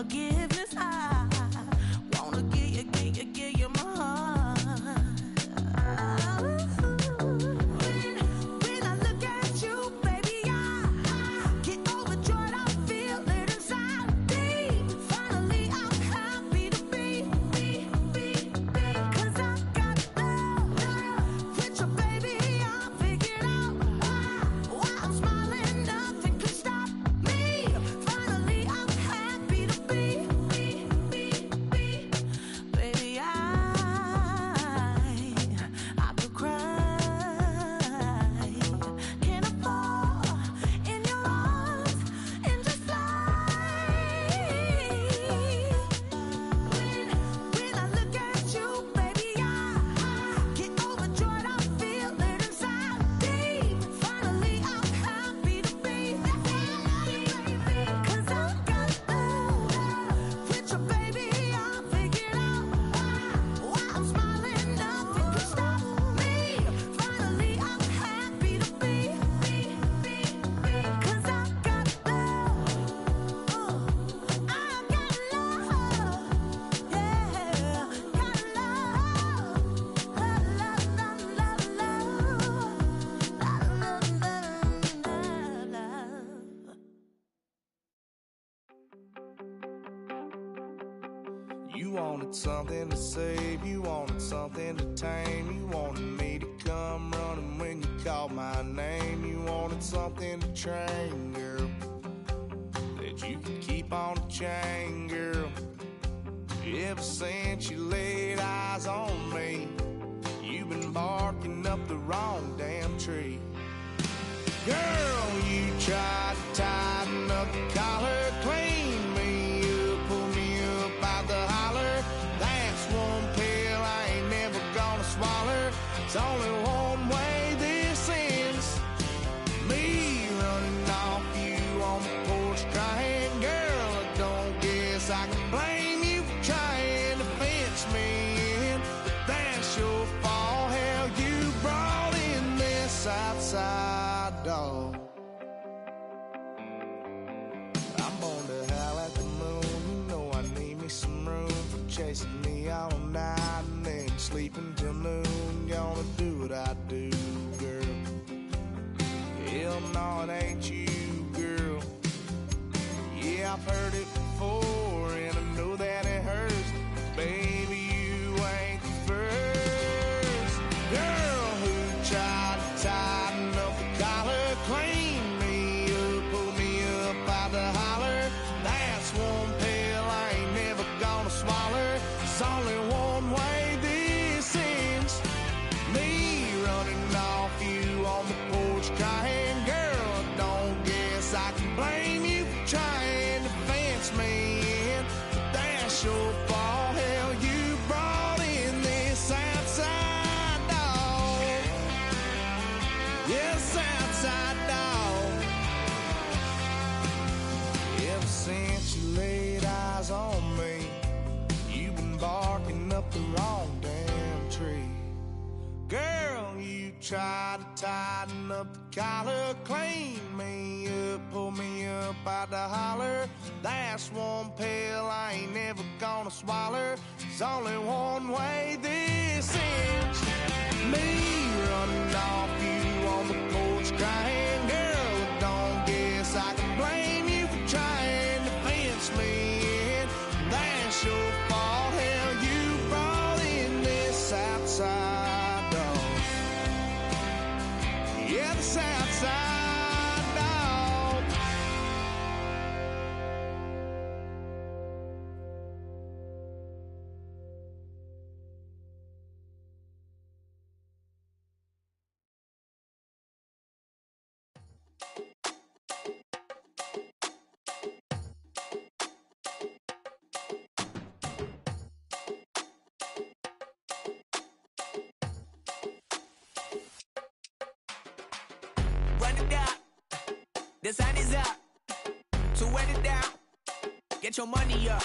forgiveness. I wanna give you my heart. When I look at you, baby, I get overjoyed. I feel it inside me. Finally, I'm happy to be. 'Cause I got love with your baby. I figured out why I'm smiling. Nothing can stop me. Finally, I'm happy to be. Baby, I could cry. Can I fall in your arms and just fly? When I look at you, baby, I get overjoyed. I feel it inside me. Finally, I'm happy to be. 'Cause I got love with your baby. I figured out why I'm smiling. Nothing can stop me. Finally, I'm happy to be. 'Cause I got love. I got love. Yeah, got love. Love. You wanted something to save, you wanted something to tame. You wanted me to come running when you called my name. You wanted something to train, girl, that you could keep on the chain, girl. Ever since you laid eyes on me, you've been barking up the wrong damn tree. Girl, you tried to tighten up the collar, clean me up, pull me up out the holler. That's one pill I ain't never gonna swallow. It's only one way this ends. Me running off you on the porch crying. Girl, I don't guess I can blame you for trying to fence me in. But that's your fault. Hell, you brought in this outside dog. I'm born to howl at the moon. You know I need me some room for chasing me all night and then sleeping till noon. Gonna do what I do, girl. Hell no, it ain't you, girl. Yeah, I've heard it before and I know that it hurts. Baby, you ain't the first girl who tried to tighten up the collar, clean me up, pull me up out the holler. That's one pill I ain't never gonna swallow. It's only one way this ends. Me running off you on the porch crying. Girl, I don't guess I can blame you for trying to fence me in. But that's your fault. Hell, you brought in this outside dog. Yes, outside dog. Ever since you laid eyes on me, you've been barking up the wrong damn tree. Girl, you tried to tighten up the collar, clean me up, pull me up out the holler. That's one pill I ain't never gonna swallow. There's only one way this ends. Me running off you on the porch crying. Girl, I don't guess I can blame you for trying to fence me in. That's your fault. Hell, you brought in this outside dog. Yeah, this outside dog. Run it down. The sun is up. So run it down. Get your money up.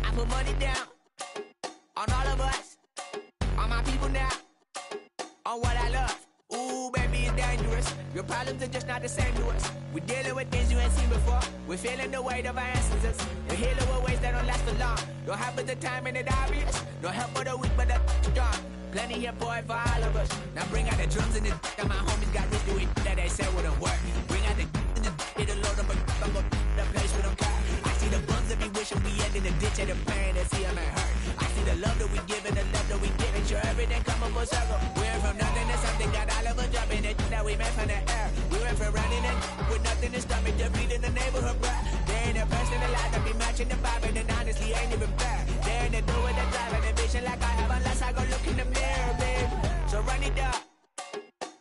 I put money down on all of us, on my people now, on what I love. Ooh, baby, it's dangerous. us. Your problems are just not the same to us. We're dealing with things you ain't seen before. We're feeling the weight of our ancestors. We're healing with ways that don't last for long. Don't happen the time and it obvious. No help for the weak, but the strong. Plenty here for it for all of us. Now bring out the drums and the and my homies got this doing that they said wouldn't work. Bring out the and the it'll load up, but I'm gonna the place with them car. I see the bums that be wishing we end in the ditch of the pain that see them and hurt. I see the love that we give and the love that we give. And sure everything come up full circle. We're from nothing to something, got all of us jumping it that we made from the air. We went from running and with nothing to stomach, just feeding the neighborhood, bruh. They ain't a person alive that be matching the vibe, and honestly ain't even fair. They ain't the do with the drive and the vision like I have unless I go look in the mirror, babe. So run it up,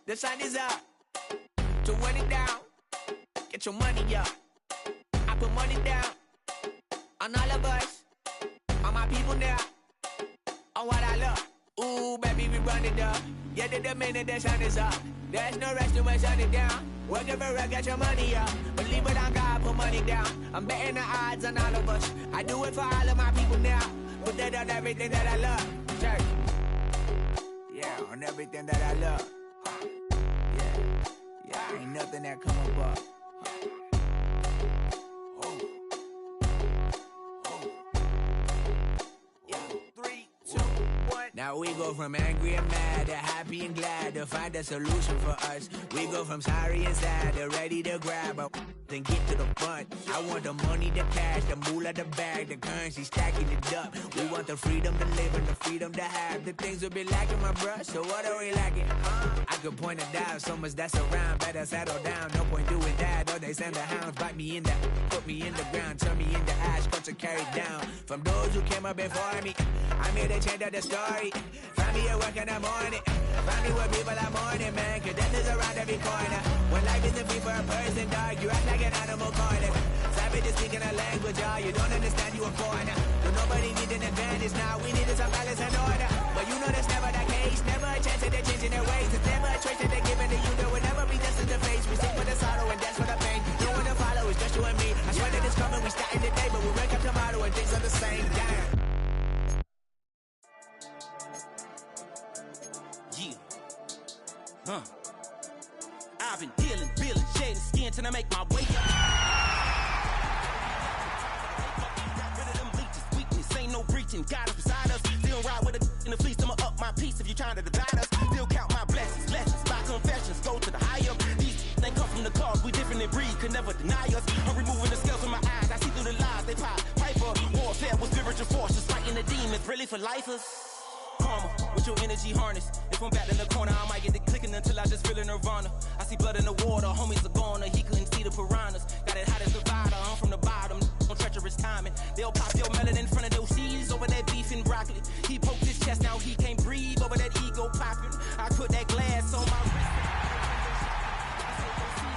the sun is up. So run it down, get your money up. I put money down on all of us, on my people now, on what I love. Ooh, baby, we run it up. Yeah, the minute the sun is up. There's no rest to shut it down. Working for real, get your money up. Believe it on God, put money down. I'm betting the odds on all of us. I do it for all of my people now. Put that on everything that I love. Church. Yeah, on everything that I love. Yeah, ain't nothing that come above. Now we go from angry and mad to happy and glad to find a solution for us. We go from sorry and sad to ready to grab up and get to the front. I want the money, the cash, the moolah, the bag, the currency, stacking it up. We want the freedom to live and the freedom to have. The things will be lacking, my bruh, so what are we lacking? I could point it out, so much that's around. Better settle down, no point doing that. Or they send the hounds, bite me in the, put me in the ground, turn me into ash, culture carried down. From those who came up before me, I'm here to change up the story. Find me at work in the morning. Find me where people are mourning, man. Cause death is around every corner. When life isn't free for a person, dog, you act like an animal corner. Savage is speaking a language, y'all. You don't understand, you a foreigner. But nobody needs an advantage now. We need some balance and order. But you know that's never the case. Never a chance that they're changing their ways. It's never a choice that they're giving to you. There will never be just in the face. We sick for the sorrow and dance for the pain. No one to follow, it's just you and me. I swear that it's coming, we starting today. But we wake up tomorrow and things are the same. Damn. I've been dealing, feeling, shading skin till I make my way up. Rid of them leeches, weakness, ain't no breaching. God is beside us. Still ride with a in the fleece. I'ma up my piece if you trying to divide us. Still count my blessings, lessons, by confessions. Go to the higher. These they come from the cause. We different in breed, could never deny us. I'm removing the scales from my eyes. I see through the lies they pop. Piper, warfare with spiritual forces, fighting the demons. Really for lifers. Karma, with your energy harness. If I'm back in the corner, I might get it clicking until I just feel a nirvana. I see blood in the water, homies are gone, he couldn't see the piranhas. Got it hot as Nevada, I'm from the bottom, on treacherous timing. They'll pop your melon in front of those seeds over that beef and broccoli. He poked his chest, now he can't breathe over that ego popping. I put that glass on my wrist.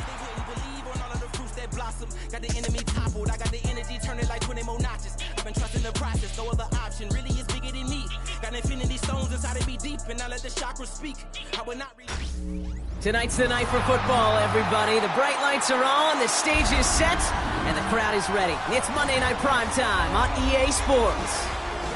They wouldn't believe on all of the fruits that blossom. Got the enemy toppled, I got the energy turning like 20 more notches. I've been trusting the process, no other option really is bigger than me. Got infinity stones inside of me deep, and I let the chakras speak. I will not read. Tonight's the night for football, everybody. The bright lights are on, the stage is set, and the crowd is ready. It's Monday Night Primetime on EA Sports.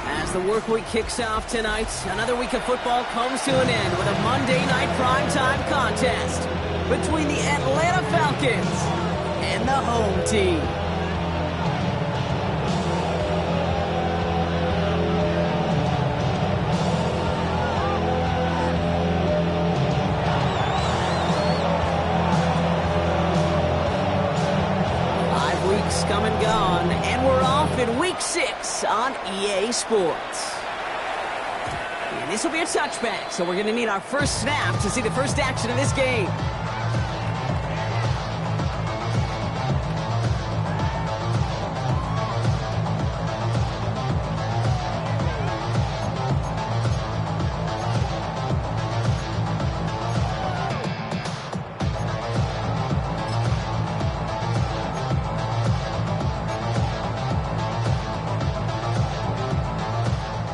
As the work week kicks off tonight, another week of football comes to an end with a Monday Night Primetime contest between the Atlanta Falcons and the home team. Come and gone, and we're off in Week 6 on EA Sports. And this will be a touchback, so we're going to need our first snap to see the first action of this game.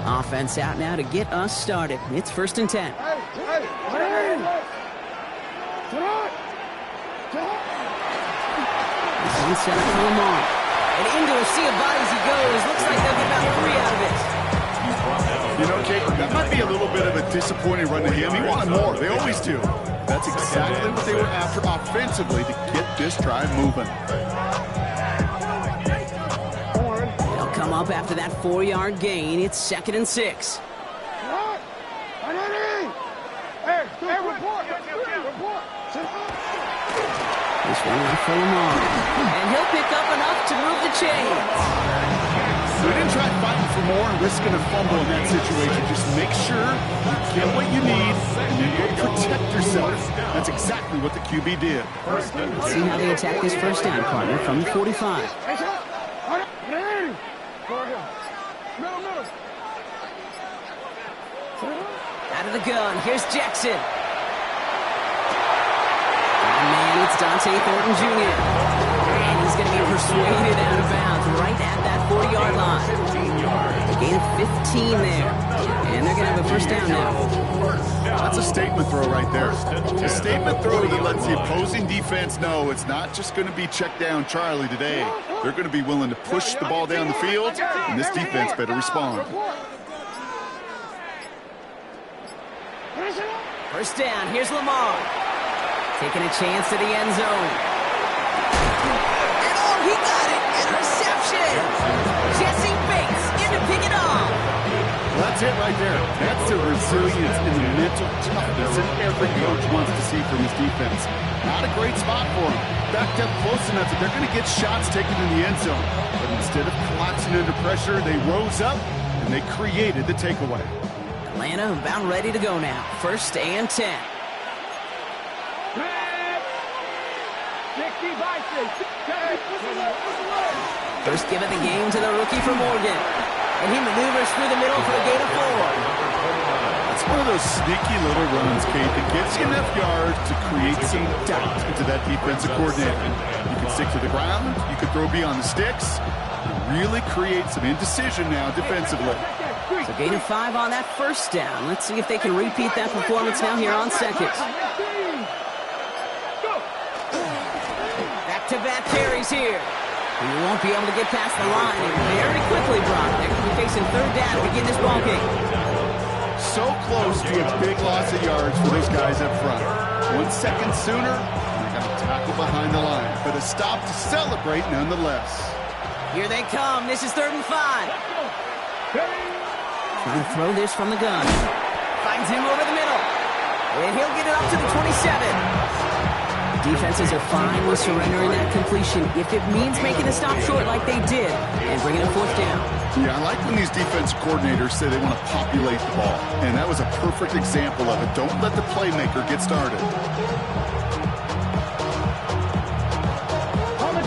Offense out now to get us started. It's 1st and 10. He's set up for Lamar. And into a sea of bodies he goes. Looks like they'll get about 3 out of it. You know, Kate, that might be a little bit of a disappointing run to him. He wanted more. They always do. That's exactly what they were after offensively to get this drive moving. They'll come up after that 4-yard gain. It's 2nd and 6. This one left for Lamar. And he'll pick up enough to move the chains. We didn't try fighting for more and risking a fumble in that situation. Just make sure you get what you need and then go protect yourself. That's exactly what the QB did. Let's see how they attack this first down, partner, from the 45. Out of the gun, here's Jackson. Oh man, it's Dante Thornton Jr. And he's going to be persuaded out of bounds right at that 40-yard line. A gain of 15 there. And they're going to have a first down now. That's a statement throw right there. A statement throw that lets the opposing defense know it's not just going to be check down Charlie today. They're going to be willing to push the ball down the field, and this defense better respond. First down, here's Lamar. Taking a chance to the end zone. And oh, he got it! Interception! Jesse Bates in to pick it off. Well, that's it right there. That's the resilience and the mental toughness that every coach wants to see from his defense. Not a great spot for him. Backed up close enough that they're going to get shots taken in the end zone. But instead of collapsing under pressure, they rose up and they created the takeaway. Atlanta about ready to go now. 1st and 10. First give of the game to the rookie from Oregon. And he maneuvers through the middle for a gain of 4. It's one of those sneaky little runs, Kate, that gets you enough yards to create some doubt into that defensive coordinator. You can stick to the ground. You can throw beyond the sticks. Really create some indecision now defensively. So gain of 5 on that first down. Let's see if they can repeat that performance now here on 2nd. Back-to-back carries here. He won't be able to get past the line, and very quickly, Brock. They're going to be facing 3rd down to begin this ball game. So close to a big loss of yards for those guys up front. 1 second sooner, and they got a tackle behind the line. But a stop to celebrate nonetheless. Here they come. This is 3rd and 5. Trying to throw this from the gun. Finds him over the middle. And he'll get it up to the 27. Defenses are fine with surrendering that completion if it means making a stop short like they did and bringing a 4th down. Yeah, I like when these defensive coordinators say they want to populate the ball. And that was a perfect example of it. Don't let the playmaker get started.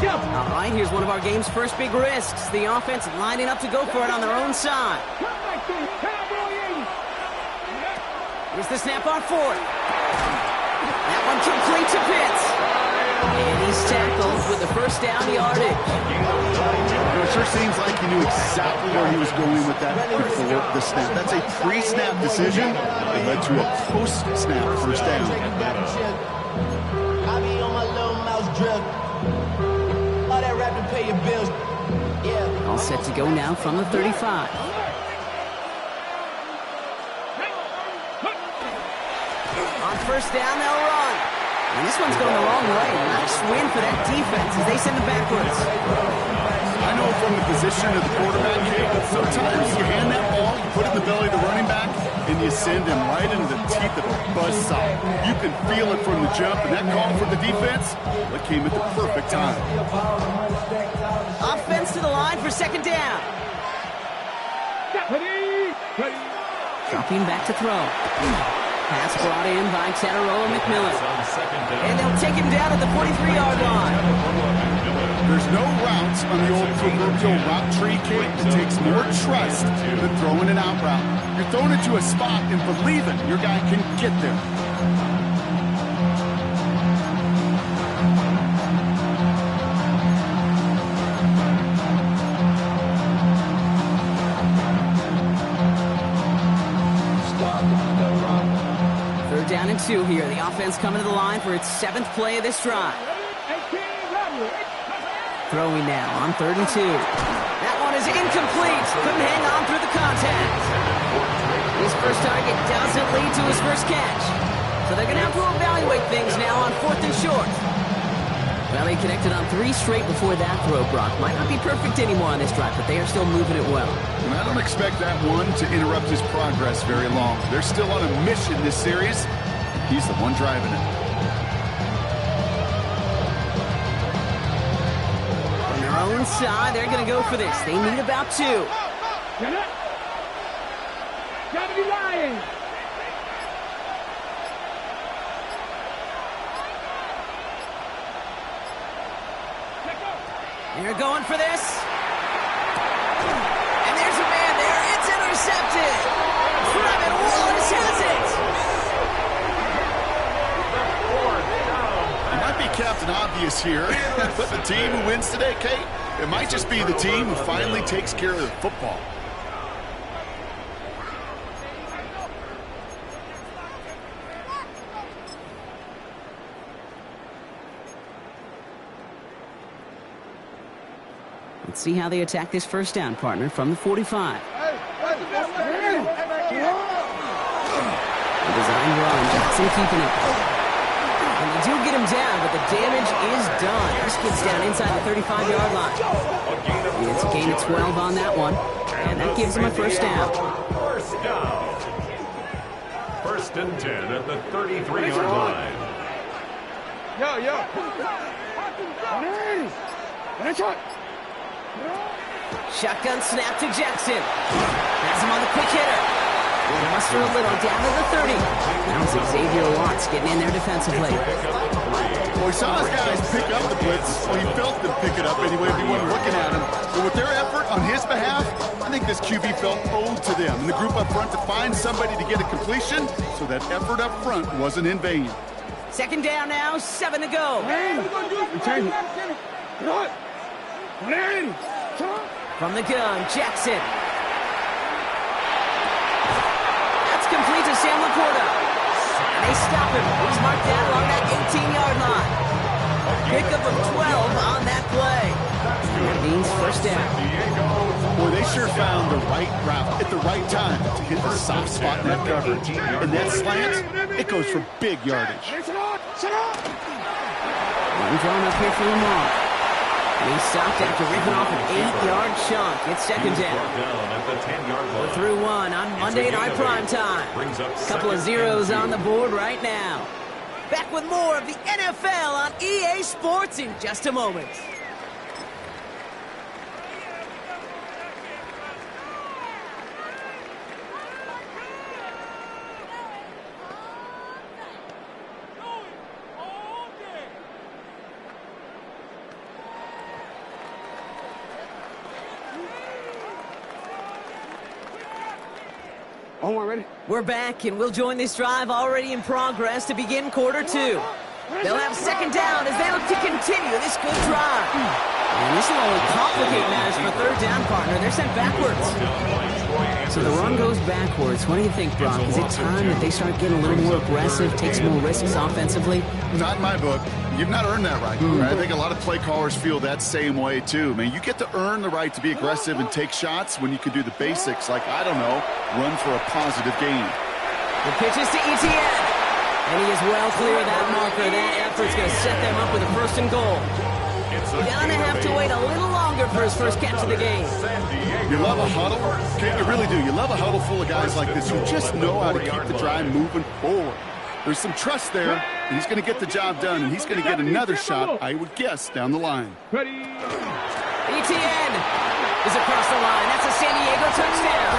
All right, here's one of our game's first big risks. The offense lining up to go for it on their own side. Here's the snap on 4th. That one complete to Pitts. And he's tackled with the first down yardage. It sure seems like he knew exactly where he was going with that before the snap. That's a pre-snap decision that led to a post-snap first down. I be on my little mouse drip. All that rap to pay your bills. Yeah. All set to go now from the 35. On first down, they'll run. And this one's going the wrong way. Nice win for that defense as they send it backwards. I know from the position of the quarterback, sometimes you hand that ball, you put it in the belly of the running back, and you send him right into the teeth of a buzzsaw. You can feel it from the jump, and that call for the defense, that came at the perfect time. Offense to the line for 2nd down. Dropping back to throw. Pass brought in by Teteroa McMillan. And they'll take him down at the 43-yard line. There's no routes on the old proverbial route tree, Kate. It takes more trust than throwing an out route. You're thrown into a spot and believing your guy can get there. Down and 2 here. The offense coming to the line for its 7th play of this drive. Throwing now on 3rd and 2. That one is incomplete. Couldn't hang on through the contact. His first target doesn't lead to his first catch. So they're going to have to evaluate things now on 4th and short. Well, he connected on 3 straight before that throw, Brock. Might not be perfect anymore on this drive, but they are still moving it well. And I don't expect that one to interrupt his progress very long. They're still on a mission this series. He's the one driving it. On their own side, they're going to go for this. They need about 2. Gotta be lying. They're going for this. And there's a man there. It's intercepted. Trevin Wallace has it. It might be Captain Obvious here, but the team who wins today, Kate, it might just be the team who finally takes care of the football. Let's see how they attack this first down, partner, from the 45. The design run, Jackson keeping it. And they do get him down, but the damage is done. This kid's down inside the 35-yard line. And it's a gain of 12 on that one, and that gives him a first down. First down. 1st and 10 at the 33-yard line. Shotgun snap to Jackson. Has him on the quick hitter. They muster a little down to the 30. That was Xavier Watts getting in there defensively. Well, we saw his guys pick up the blitz. Well, he felt them pick it up anyway if he wasn't looking at him. But with their effort on his behalf, I think this QB felt owed to them. And the group up front to find somebody to get a completion, so that effort up front wasn't in vain. 2nd down now, 7 to go. From the gun, Jackson. That's complete to Sam Laporta. And they stop him. He's marked down along that 18-yard line. Pickup of 12 on that play. And that means first down. Boy, they sure found the right route at the right time to hit the soft spot in that coverage. And that slant, it goes for big yardage. One drawn up here for Lamar. And he stopped after ripping off an 8-yard chunk. It's 2nd down. We're through 1 on Monday Night Primetime. Couple of zeros on the board right now. Back with more of the NFL on EA Sports in just a moment. We're back, and we'll join this drive already in progress to begin quarter 2. They'll have 2nd down as they look to continue this good drive. And this will only complicate matters for 3rd down, partner. They're sent backwards. So the run goes backwards. What do you think, Brock? Is it time that they start getting a little more aggressive, take some more risks offensively? Not in my book. You've not earned that right. I think a lot of play callers feel that same way, too. Man, you get to earn the right to be aggressive and take shots when you can do the basics, like, I don't know, run for a positive gain. The pitch is to Etienne. And he is well clear of that marker. That effort's going to set them up with a 1st and goal. Gonna have to wait a little longer for his first catch of the game. You love a huddle? Okay, you really do. You love a huddle full of guys like this who just know how to keep the drive moving forward. There's some trust there, and he's going to get the job done, and he's going to get another shot, I would guess, down the line. Etienne is across the line. That's a San Diego touchdown.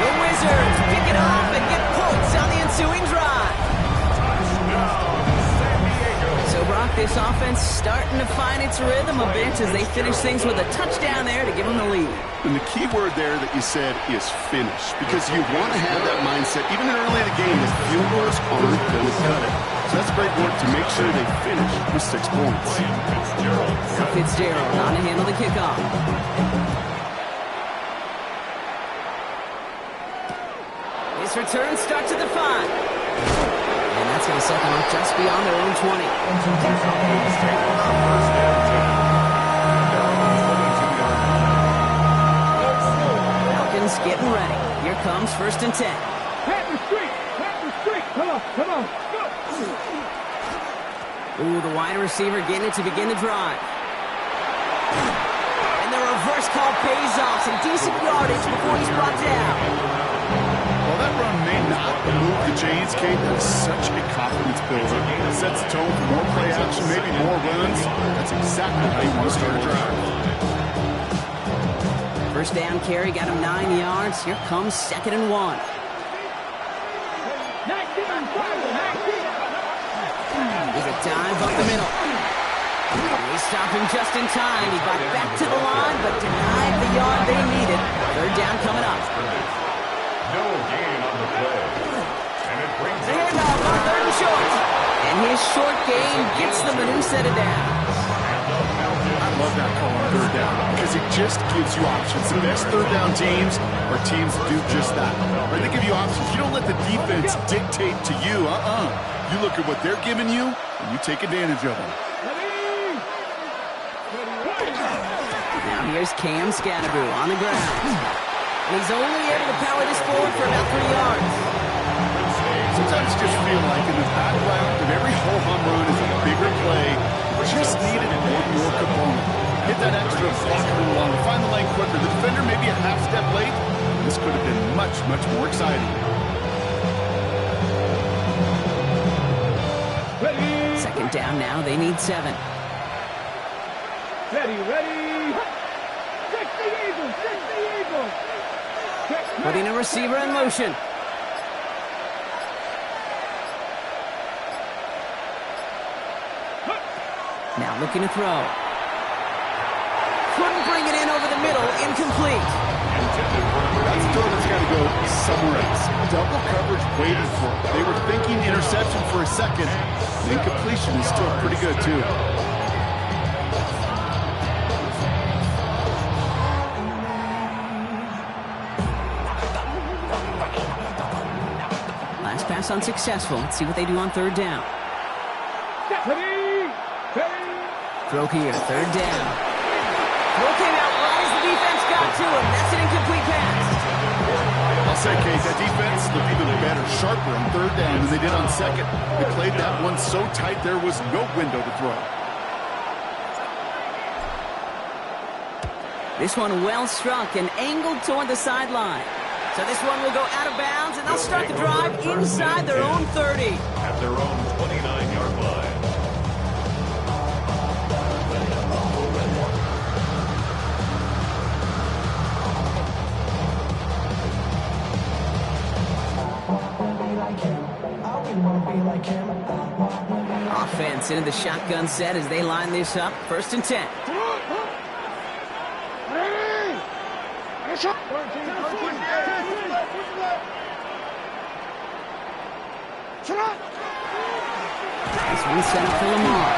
The Wizards pick it up and get points on the ensuing drive. So, Brock, this offense starting to find its rhythm a bit as they finish things with a touchdown there to give them the lead. And the key word there that you said is finish, because you want to have that mindset, even early in the game, that field goals aren't going to cut it. So that's great work to make sure they finish with 6 points. Fitzgerald on to handle the kickoff. This return starts at the 5. And that's going to set them up just beyond their own 20. Falcons getting ready. Here comes 1st and 10. Pat the street. Come on. Go. Ooh, the wide receiver getting it to begin the drive. And the reverse call pays off. Some decent yardage before he's brought down. Well, that run may not move the chains, Kate. That is such a confidence builder. It sets the tone for more play action, maybe more runs. That's exactly how you want to start a drive. First down carry got him 9 yards. Here comes 2nd and 1. There's a dive up the middle. They stop him just in time. He got back to the line, but denied the yard they needed. 3rd down coming up. No gain on the play. And it brings The handoff on 3rd and short. And his short gain gets them a new set of downs. I love that call on 3rd down because it just gives you options. The best 3rd down teams are teams that do just that. Right? They give you options. You don't let the defense dictate to you. You look at what they're giving you, and you take advantage of them. Now here's Cam Scatteroo on the ground. And he's only able to power this forward for about 3 yards. Sometimes you just feel like in the background of every ho-hum run is a bigger play. Just needed one more component. Hit that extra, block a little longer, find the lane quicker. The defender maybe a half step late. This could have been much, much more exciting. Ready. 2nd down now. They need 7. Ready. Check the Eagles. Putting a receiver in motion. Now looking to throw. Couldn't bring it in over the middle. Incomplete. That's a throw that's got to go somewhere else. Double coverage waiting for it. They were thinking interception for a second. The incompletion is still pretty good, too. Last pass unsuccessful. Let's see what they do on 3rd down. Ready. Throw here, 3rd down. Throw came out right as the defense got to him. That's an incomplete pass. I'll say, Kate, that defense looked even better, sharper on 3rd down than they did on 2nd. They played that one so tight there was no window to throw. This one well struck and angled toward the sideline. So this one will go out of bounds, and they'll start the drive inside their own 30. at their own 29-yard line. Offense into the shotgun set as they line this up. 1st and 10. This one set up for Lamar.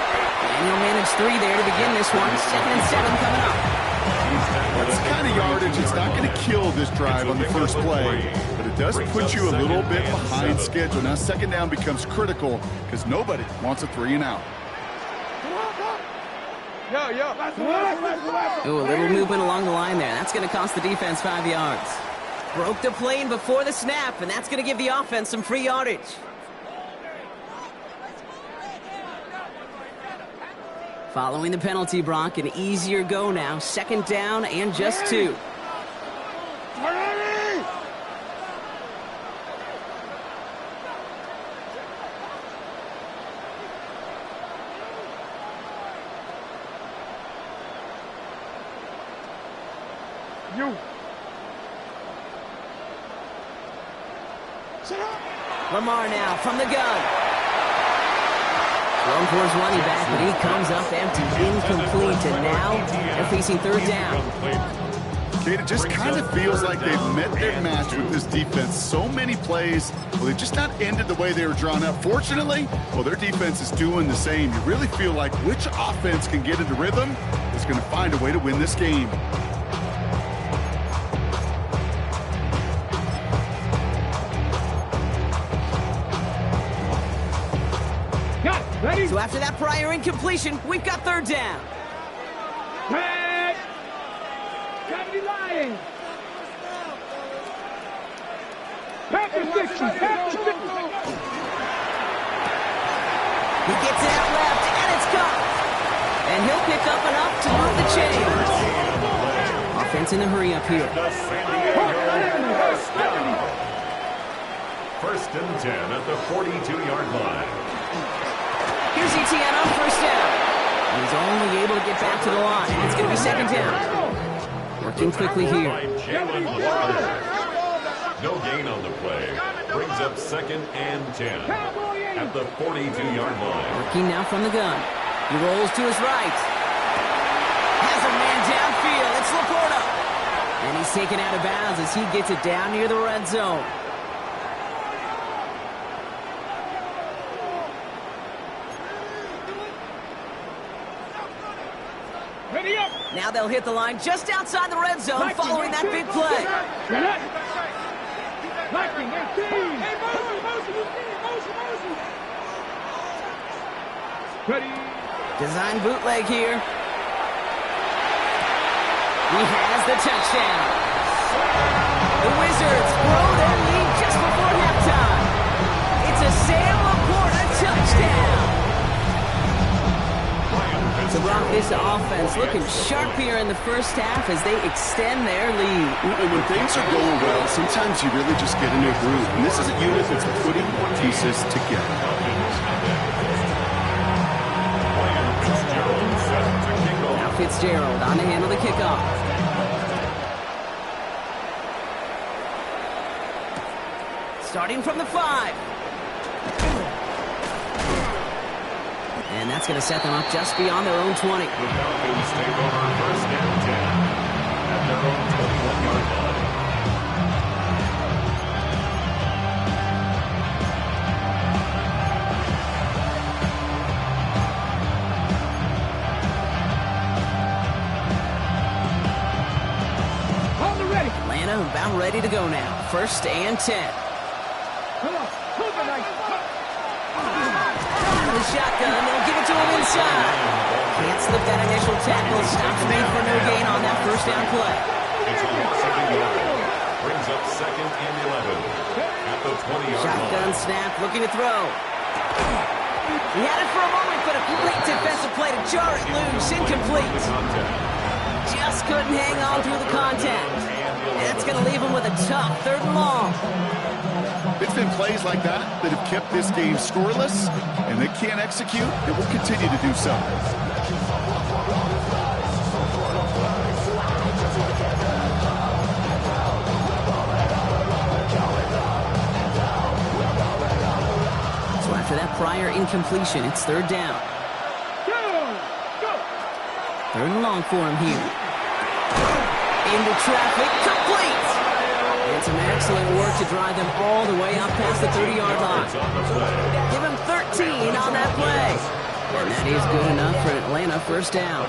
And he'll manage 3 there to begin this one. 2nd and 7 coming up. That's kind of yardage. It's not going to kill this drive on the first play, but it does put you a little bit behind schedule. Now 2nd down becomes critical because nobody wants a 3 and out. Ooh, a little movement along the line there. That's going to cost the defense 5 yards. Broke the plane before the snap, and that's going to give the offense some free yardage. Following the penalty, Brock, an easier go now. 2nd down and just 2. Lamar now from the gun. Thrown towards running back, but he comes up empty, incomplete, and now they're facing 3rd down. Kate, it just kind of feels like they've met their match with this defense. So many plays, well, they've just not ended the way they were drawn up. Fortunately, well, their defense is doing the same. You really feel like which offense can get into rhythm is going to find a way to win this game. So after that prior incompletion, we've got 3rd down. 60. He gets it out left, and it's caught. And he'll pick up enough to move the chains. Offense in a hurry up here. The San Diego first down. First and 10 at the 42-yard line. Here's Etienne on first down. He's only able to get back to the line. It's going to be second down. Working quickly here. No gain on the play. Brings up second and 10 at the 42-yard line. Working now from the gun. He rolls to his right. Has a man downfield. It's Laporta. And he's taken out of bounds as he gets it down near the red zone. Ready up. Now they'll hit the line just outside the red zone following that big play. Lightning, 18. Ready. Design bootleg here. He has the touchdown. The Wizards grow their lead just before halftime. It's a Sam Laporta touchdown. To rock this offense looking sharp here in the first half as they extend their lead. And when things are going well, sometimes you really just get into a groove. And this is a unit that's putting pieces together. Now Fitzgerald on to handle the kickoff. Starting from the 5. And that's going to set them up just beyond their own 20. The Falcons take over first and 10 at their own 21-yard line. On the ready. Atlanta about ready to go now. First and 10. Come on. Move the knife. The shotgun, they'll give it to him inside. Can't slip that initial tackle. Stops made for no gain on that first down play. It's a loss of a yard. Brings up second and 11 at the 20-yard Shotgun line. snap, looking to throw. He had it for a moment, but a great defensive play to jar it loose. Incomplete. Just couldn't hang on through the contact. That's going to leave him with a tough third and long. It's been plays like that that have kept this game scoreless, and they can't execute. It will continue to do so. So after that prior incompletion, it's third down. Third and long for him here. Into traffic, complete! And some excellent work to drive them all the way up past the 30-yard line. Give him 13 on that play. And that is good enough for Atlanta first down.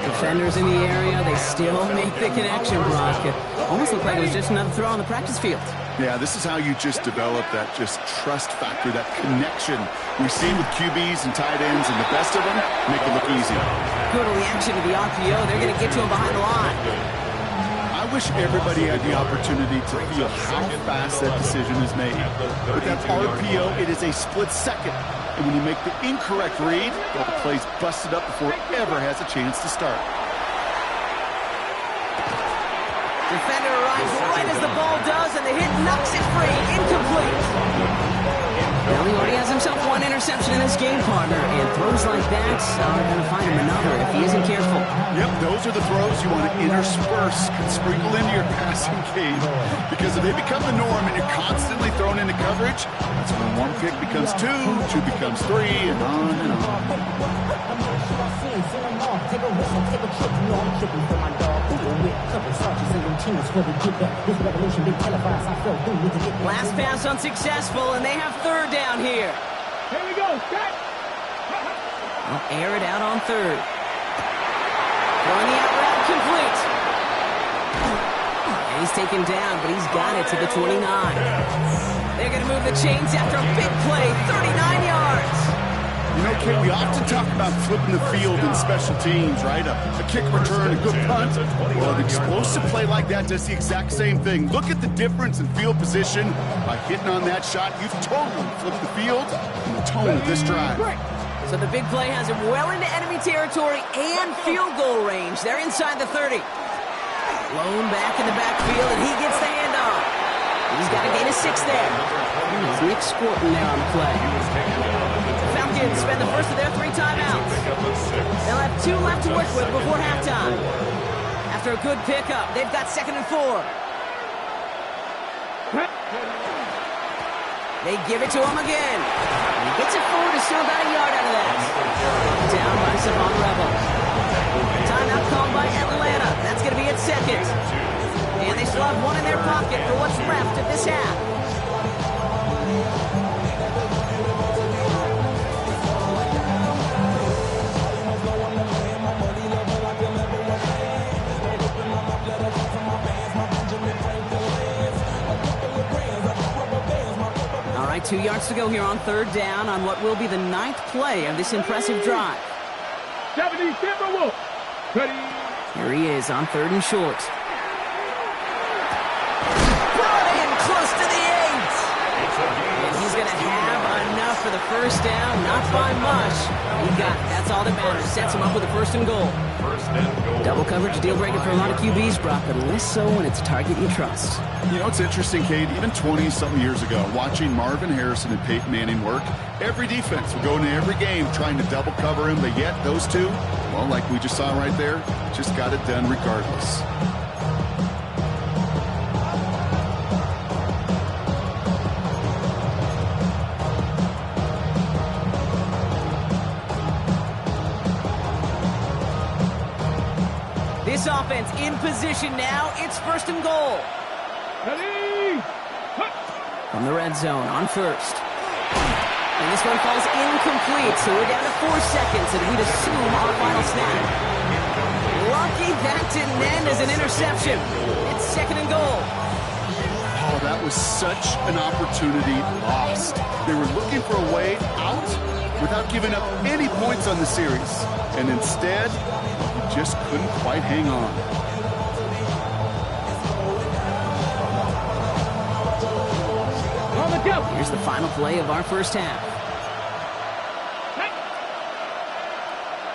Defenders in the area, they still make the connection, Brock. It almost looked like it was just another throw on the practice field. Yeah, this is how you just develop that just trust factor, that connection we see with QBs and tight ends, and the best of them make it look easy. Good reaction to the RPO. They're going to get to him behind the line. I wish everybody had the opportunity to feel how fast that decision is made. With that RPO, it is a split second. And when you make the incorrect read, well, the play's busted up before it ever has a chance to start. Defender arrives right as the ball does, and the hit knocks it free. Incomplete. Well, he already has himself one interception in this game, partner, and throws like that are going to find him another if he isn't careful. Yep, those are the throws you want to intersperse and sprinkle into your passing game. Because if they become the norm and you're constantly thrown into coverage, that's when one pick becomes two becomes three, and on and on. Last pass unsuccessful, and they have third down here. Here we go. Set. They'll air it out on third. Throwing the out route complete. And he's taken down, but he's got it to the 29. They're going to move the chains after a big play, 39 yards. You know, Okay, we often talk about flipping the field in special teams, right? A kick return, a good punt. Well, an explosive play like that does the exact same thing. Look at the difference in field position. By hitting on that shot, you've totally flipped the field and the tone of this drive. So the big play has him well into enemy territory and field goal range. They're inside the 30. Blown back in the backfield, and he gets the handoff. He's got to gain a 6 there. Here's Nick Scorton there on the play. The Falcons spend the first of their 3 timeouts. They'll have 2 left to work with before halftime. After a good pickup, they've got 2nd and 4. They give it to him again. He gets it forward to still about a yard out of that. Down by Savon Rebel. Timeout called by Atlanta. That's going to be its 2nd. And they still have 1 in their pocket for what's left of this half. All right, 2 yards to go here on 3rd down on what will be the 9th play of this impressive drive. 70 Timberwolves. Ready. Here he is on 3rd and short. Brought in close to the 8. And he's going to have enough for the first down, not by much. He got it. That's all that matters. Sets him up with a 1st and goal. Double coverage, deal breaker for a lot of QBs, Brock, but less so when it's a target you trust. You know, it's interesting, Kate, even 20-something years ago, watching Marvin Harrison and Peyton Manning work, every defense would go into every game trying to double cover him, but yet those two, well, like we just saw right there, just got it done regardless. This offense in position now. It's 1st and goal. Ready. From the red zone on 1st. And this one falls incomplete, so we're down to 4 seconds, and we'd assume our final snap. Lucky that didn't end as an interception. It's 2nd and goal. Oh, that was such an opportunity lost. They were looking for a way out without giving up any points on the series. And instead, he just couldn't quite hang on. On the go. Here's the final play of our first half.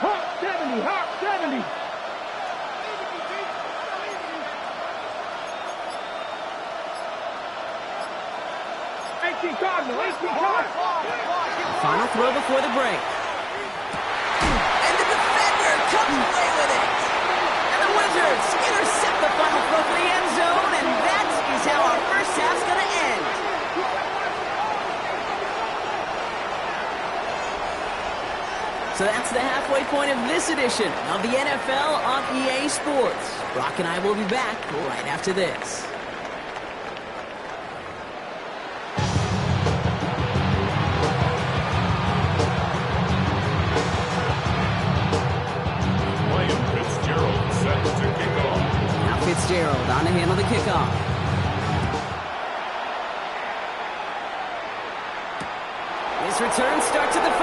Hawk 70. Hawk 70. Cardinal. Final throw before the break. And the defender comes away with it. And the Wizards intercept the final throw for the end zone, and that is how our first half's going to end. So that's the halfway point of this edition of the NFL on EA Sports. Brock and I will be back right after this. Fitzgerald on to handle the kickoff. This return starts at the 5.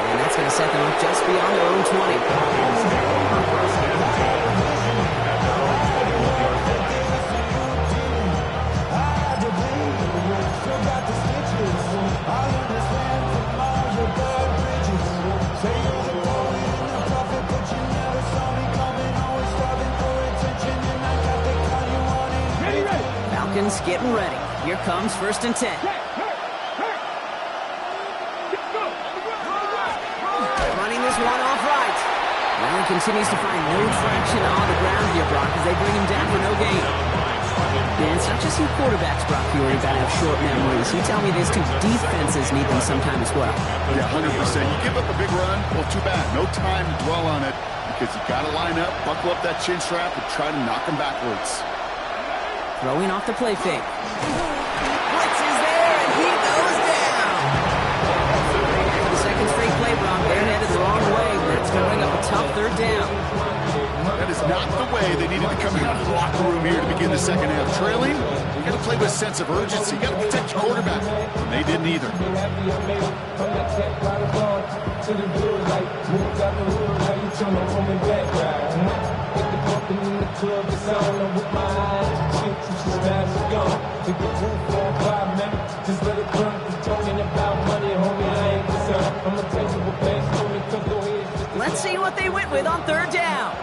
And that's going to set them up just beyond their own 20. Falcons getting ready. Here comes 1st and 10. Running this one off right. Well, he continues to find no traction on the ground here, Brock, as they bring him down for no gain. And it's not just your quarterbacks, Brock, you already got to have short memories. You tell me these 2 defenses need them sometime as well. Yeah, 100%. You give up a big run, well, too bad. No time to dwell on it because you got to line up, buckle up that chin strap, and try to knock them backwards. Throwing off the play fake. Blitz is there, and he goes down. For the 2nd straight play, Brock, they're headed the wrong way. That's going to bring up a tough 3rd down. That is not the way they needed to come out of the locker room here to begin the second half. Trailing, you got to play with a sense of urgency. You got to protect your quarterback. And they didn't either. Let's see what they went with on third down.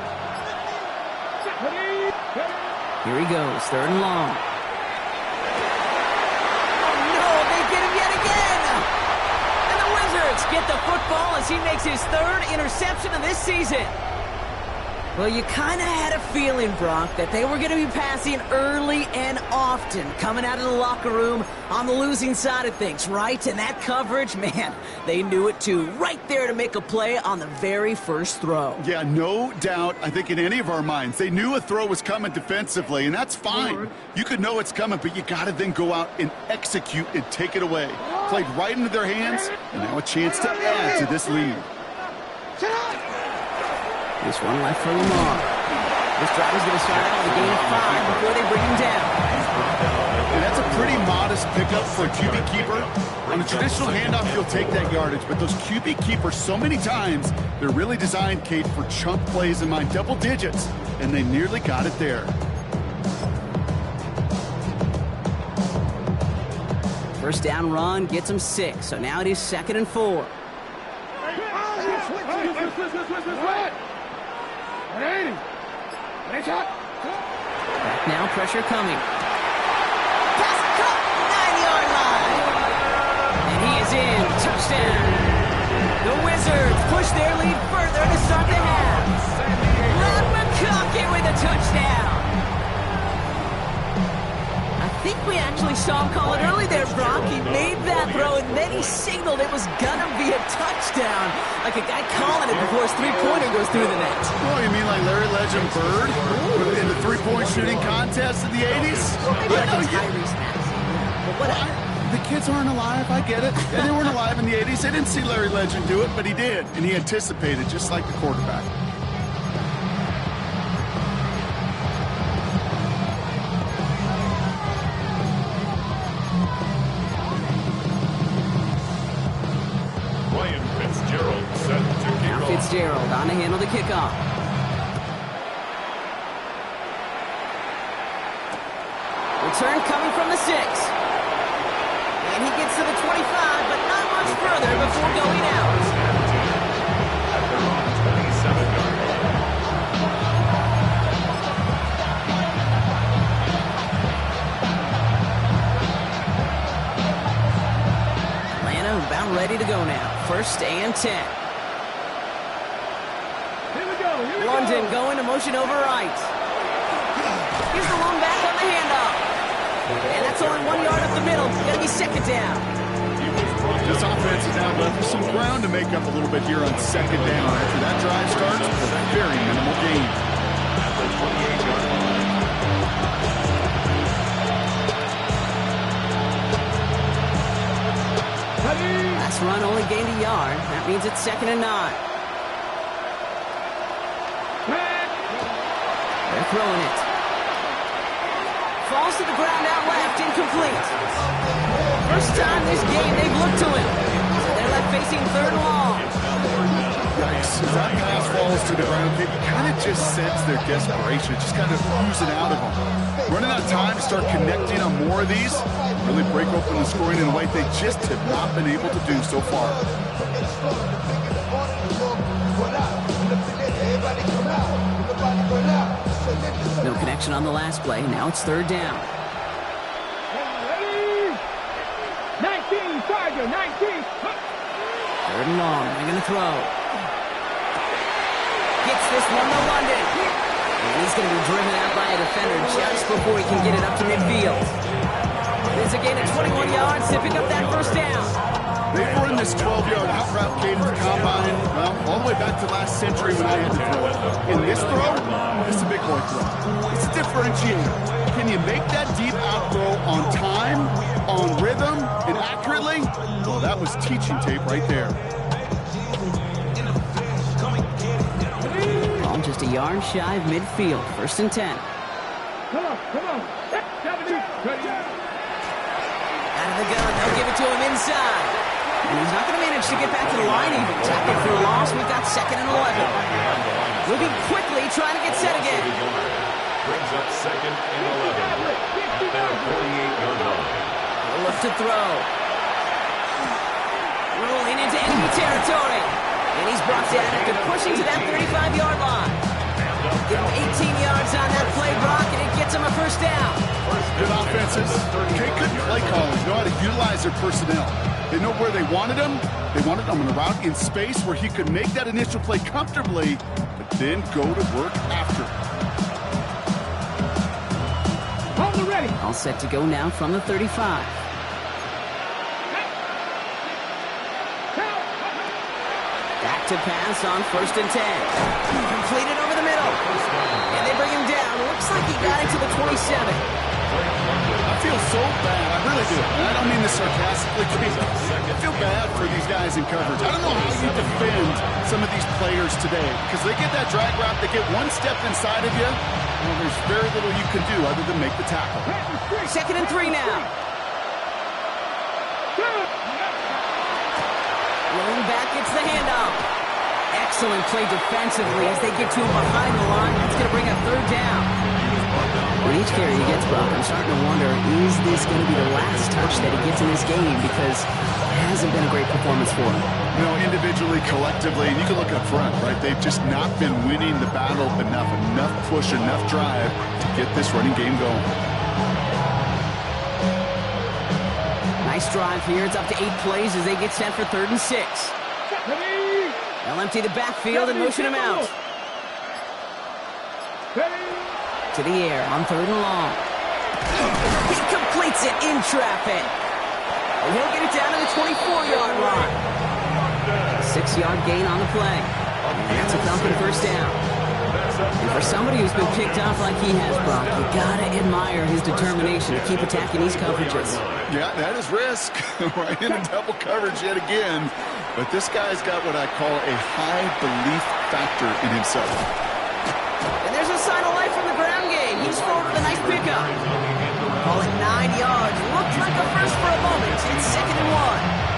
Here he goes, third and long. Oh no, they get him yet again! And the Wizards get the football as he makes his third interception of this season. Well, you kind of had a feeling, Brock, that they were going to be passing early and often, coming out of the locker room on the losing side of things, right? And that coverage, man, they knew it too. Right there to make a play on the very first throw. Yeah, no doubt, I think in any of our minds, they knew a throw was coming defensively, and that's fine. You could know it's coming, but you got to then go out and execute and take it away. Played right into their hands, and now a chance to add to this lead. This one left for Lamar. This drive is going to start out with a gain of 5 before they bring him down. And that's a pretty modest pickup for a QB keeper. On a traditional handoff, you'll take that yardage, but those QB keepers, so many times, they're really designed, Kate, for chunk plays in mind, double digits, and they nearly got it there. First down run gets him 6, so now it is 2nd and 4. Back now, pressure coming. Pass cut, 9-yard line. And he is in, touchdown. The Wizards push their lead further to start the half. Ron McConkey with a touchdown. I think we actually saw him call it early there, Brock. He made that throw, and then he signaled it was going to be a touchdown. Like a guy calling it before his three-pointer goes through the net. Oh, you mean like Larry Legend Bird in the three-point shooting contest in the 80s? The kids aren't alive, I get it. They weren't alive in the 80s. They didn't see Larry Legend do it, but he did. And he anticipated, just like the quarterback. Fitzgerald on to handle the kickoff. Return coming from the 6. And he gets to the 25, but not much further before going out. Atlanta about ready to go now. 1st and 10. London going to motion over right. Here's the one back on the handoff. And that's only 1 yard up the middle. Gonna be 2nd down. This offense has now left some ground to make up a little bit here on 2nd down. After that drive starts with a very minimal gain. Last run only gained a yard. That means it's 2nd and 9. They're throwing it. Falls to the ground out left, incomplete. First time this game they've looked to him. So they're left facing 3rd and long. Yikes. As that pass falls to the ground, you kind of just sense their desperation. Just kind of oozing out of them. Running out of time to start connecting on more of these. Really break open the scoring in a way they just have not been able to do so far. No connection on the last play. Now it's 3rd down. 19, Tiger, 19. 3rd and long. They're going to throw. Gets this one to London. And he's going to be driven out by a defender just before he can get it up to midfield. It's a gain of 21 yards to pick up that 1st down. They've run this 12-yard out route game at the combine, well, all the way back to last century when I had to throw it. In this throw, it's a big boy throw. It's a differentiator. Can you make that deep out throw on time, on rhythm, and accurately? Well, that was teaching tape right there. Ball just just a yard shy of midfield. 1st and 10. Come on. 70. Ready. Out of the gun. They'll give it to him inside. And he's not going to manage to get back to the line even. Tackled for a loss. We've got 2nd and 11. Moving quickly, trying to get set again. Brings up 2nd and 11. At their 48-yard line. He'll look to throw. Rolling into enemy territory. And he's brought down after pushing to that 35-yard line. Give him 18 yards on that play, Brock, and it gets him a 1st down. Good offenses. Okay, good play callers. Know how to utilize their personnel. They know where they wanted him. They wanted him on a route in space where he could make that initial play comfortably, but then go to work after. Hold the ready. All set to go now from the 35. Back to pass on 1st and 10. Completed over the middle. And they bring him down. Looks like he got into the 27. I feel so bad. I really do. And I don't mean this sarcastically. I feel bad for these guys in coverage. I don't know how you defend some of these players today because they get that drag route, they get one step inside of you, and there's very little you can do other than make the tackle. 2nd and 3 now. Rolling back, gets the handoff. Excellent play defensively as they get to him behind the line. That's going to bring a 3rd down. With each carry he gets, Brock, I'm starting to wonder, is this going to be the last touch that he gets in this game? Because it hasn't been a great performance for him. You know, individually, collectively, and you can look up front, right? They've just not been winning the battle enough push, enough drive to get this running game going. Nice drive here. It's up to 8 plays as they get set for 3rd and 6. Ready. They'll empty the backfield and motion him out. Ready. To the air on 3rd and long. He completes it in traffic. And he'll get it down to the 24-yard line. 6-yard gain on the play. And that's a Falcon 1st down. And for somebody who's been picked off like he has, Brock, you gotta admire his determination to keep attacking these coverages. Yeah, that is risk. Right in a double coverage yet again. But this guy's got what I call a high belief factor in himself. And there's a sign of life from the ground game. He's forward with a nice pickup. Call it 9 yards. Looked like a first for a moment. It's 2nd and 1.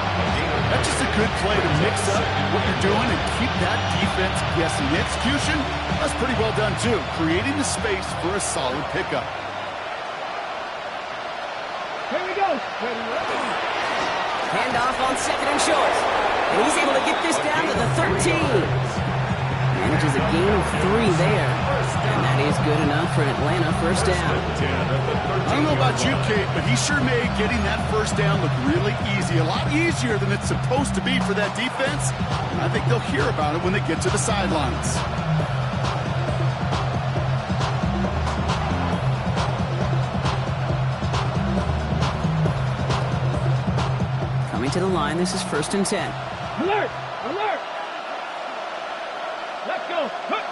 That's just a good play to mix up what you're doing and keep that defense guessing. The execution, that's pretty well done too. Creating the space for a solid pickup. Here we go. Handoff on 2nd and short. And he's able to get this down to the 13. Manages a gain of 3 there. And that is good enough for an Atlanta 1st down. I don't know about you, Kate, but he sure made getting that 1st down look really easy. A lot easier than it's supposed to be for that defense. And I think they'll hear about it when they get to the sidelines. Coming to the line, this is 1st and 10. Alert! Alert! Let's go. Back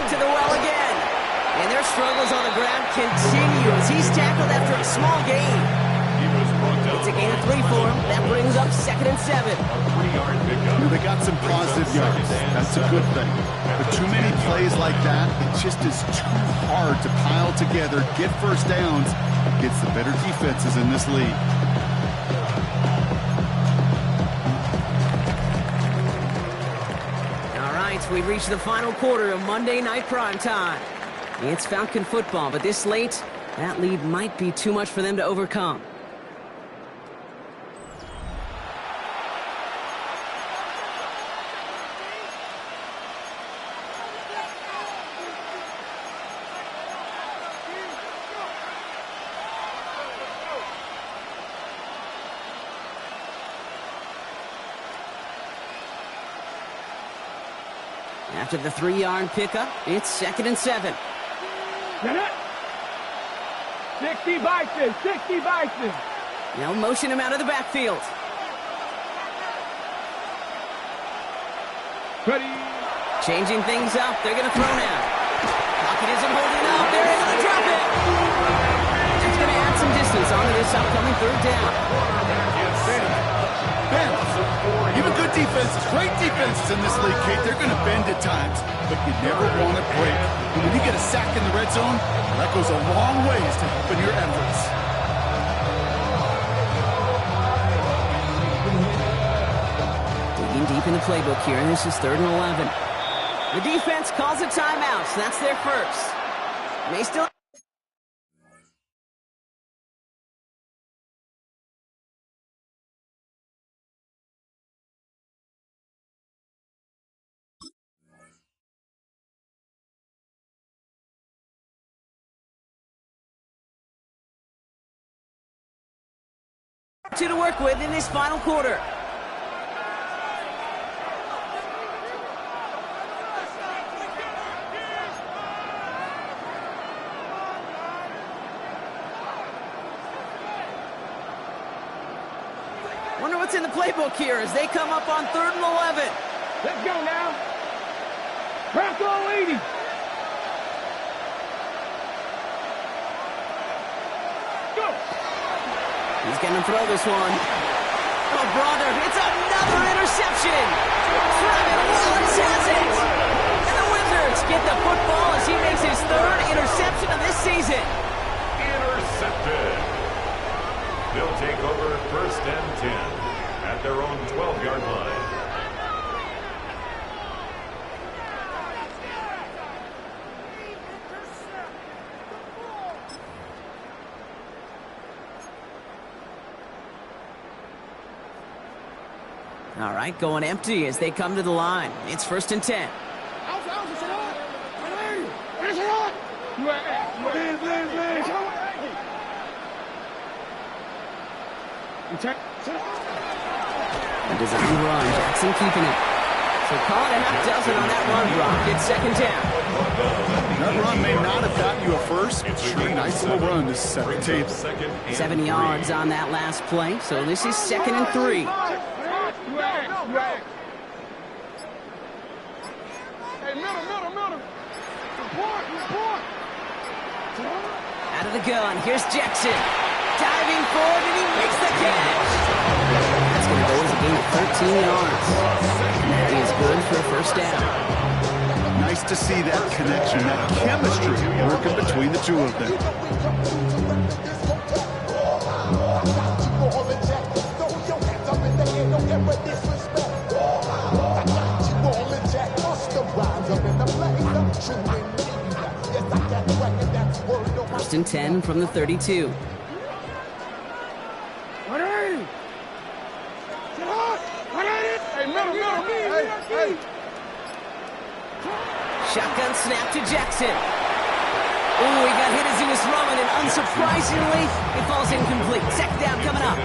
to the well again. And their struggles on the ground continue as he's tackled after a small gain. It's a gain of 3 for him. That brings up 2nd and 7. They got some positive yards. That's a good thing. But too many plays like that, it just is too hard to pile together, get 1st downs against the better defenses in this league. We've reached the final quarter of Monday Night Primetime. It's Falcon football, but this late, that lead might be too much for them to overcome. After the 3-yard pickup, it's 2nd and 7. 60 Bison, 60 Bison. They'll motion him out of the backfield. Ready. Changing things up, they're going to throw now. Pocket isn't holding up, they're able to drop it. It's going to add some distance onto this upcoming 3rd down. Ben, even good Good defenses, great defenses in this league, Kate. They're going to bend at times, but you never want to break. And when you get a sack in the red zone, that goes a long ways to helping your efforts. Digging deep in the playbook here, and this is 3rd and 11. The defense calls a timeout, so that's their first. May still... to work with in this final quarter. Wonder what's in the playbook here as they come up on 3rd and 11. Let's go now. Crack all 80. Go. He's going to throw this one. Oh, brother, it's another interception. Travis Wallace has it. And the Wizards get the football as he makes his 3rd interception of this season. Intercepted. They'll take over 1st and 10 at their own 12-yard line. All right, going empty as they come to the line. It's 1st and 10. A design run, Jackson keeping it. So call it a half dozen on that run block. It's 2nd down. That run may not have gotten you a first, but sure, nice little run to set the table. 7 yards on that last play, so this is 2nd and 3. Out of the gun, here's Jackson. Diving forward, and he makes the catch. That's going to go as a gain of 13 yards. And that is good for a 1st down. Nice to see that connection, that chemistry working between the two of them. First and 10 from the 32. Shotgun snap to Jackson. Oh, he got hit as he was throwing, and unsurprisingly, it falls incomplete. 2nd down coming up.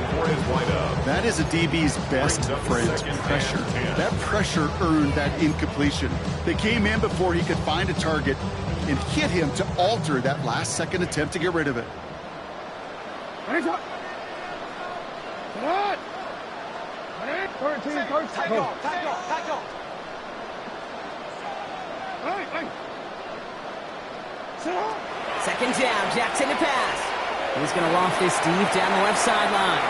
That is a DB's best friend, pressure. That pressure earned that incompletion. They came in before he could find a target and hit him to alter that last-second attempt to get rid of it. Second down, Jackson to pass. He's going to loft this deep down the left sideline.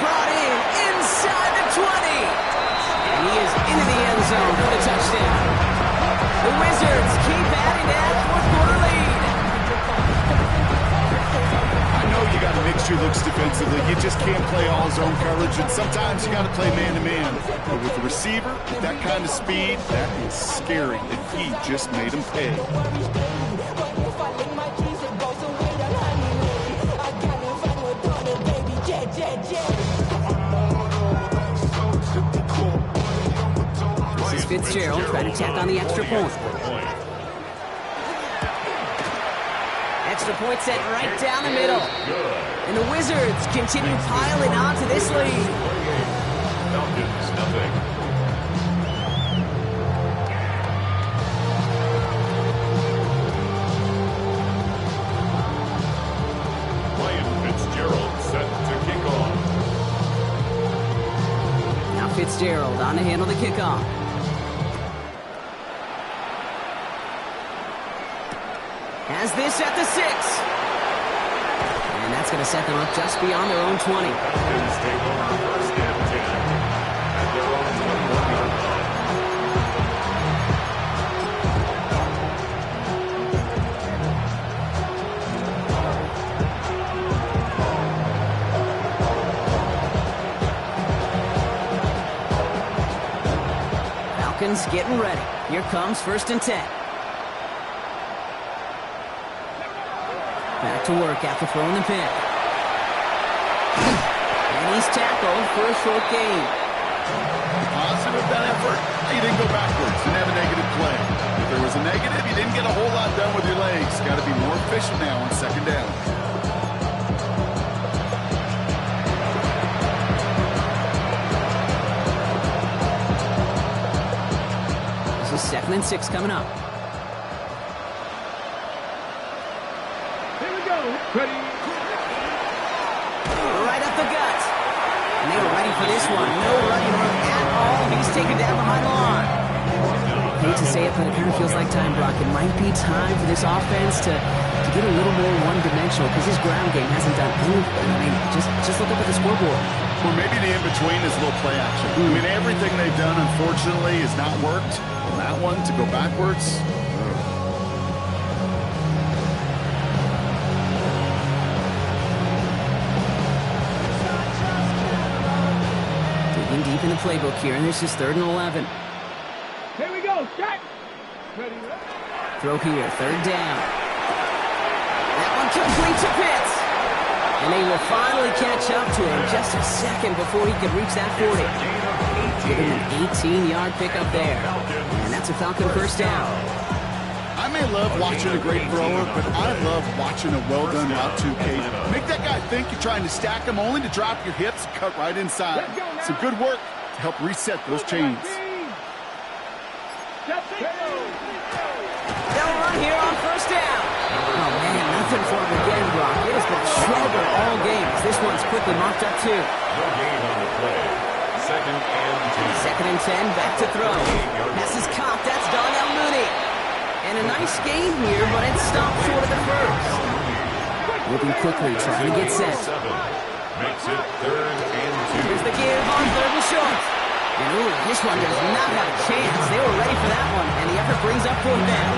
Brought in inside the 20. And he is into the end zone for the touchdown. The Wizards keep adding that 4th quarter lead. I know you got to mix your looks defensively. You just can't play all zone coverage, and sometimes you got to play man-to-man. But with the receiver, with that kind of speed, that is scary, and he just made him pay. This is Fitzgerald trying to tack on the extra point. Extra point set right down the middle. And the Wizards continue piling on to this lead. Falcons, nothing. Fitzgerald set to kick off. Now Fitzgerald on to handle the kickoff. Has this at the 6. And that's going to set them up just beyond their own 20. Falcons take over 1st and 10 at their Falcons getting ready. Here comes 1st and 10. Back to work after throwing the pick. And he's tackled for a short gain. Positive that effort. You didn't go backwards. Didn't have a negative play. If there was a negative, you didn't get a whole lot done with your legs. Got to be more efficient now on 2nd down. This is 2nd and 6 coming up. Here we go. Ready. Right up the gut. And they were ready for this one. No running room at all. He's taken down behind the line. Hate to say it, but it kind of feels like time, Brock. It might be time for this offense to get a little more one-dimensional because his ground game hasn't done anything. I mean, just look up at the scoreboard. Or maybe the in-between is a little play action. I mean, everything they've done, unfortunately, has not worked. On that one, to go backwards. Digging deep in the playbook here, and this is 3rd and 11. Here we go. Set. Ready. Throw here, 3rd down. That one complete to Pitts. And they will finally catch up to him just a second before he could reach that 40. Give him an 18-yard pickup there. And that's a Falcon 1st down. I may love watching a great thrower, but I love watching a well-done route to Kate. Make that guy think you're trying to stack him only to drop your hips, cut right inside. Some good work to help reset those chains. They'll run here on 1st down. Oh, man, nothing for him again, Brock. It has been a struggle all game. This one's quickly marked up, too. No gain on the play. 2nd and 10. 2nd and 10, back to throw. Pass is caught. That's Donnell Mooney. And a nice gain here, but it stopped short of the 1st. Moving quickly, trying to get set. Makes it 3rd and 2. Here's the give on 3rd and short. And ooh, this one does not have a chance. They were ready for that one, and the effort brings up 4th down.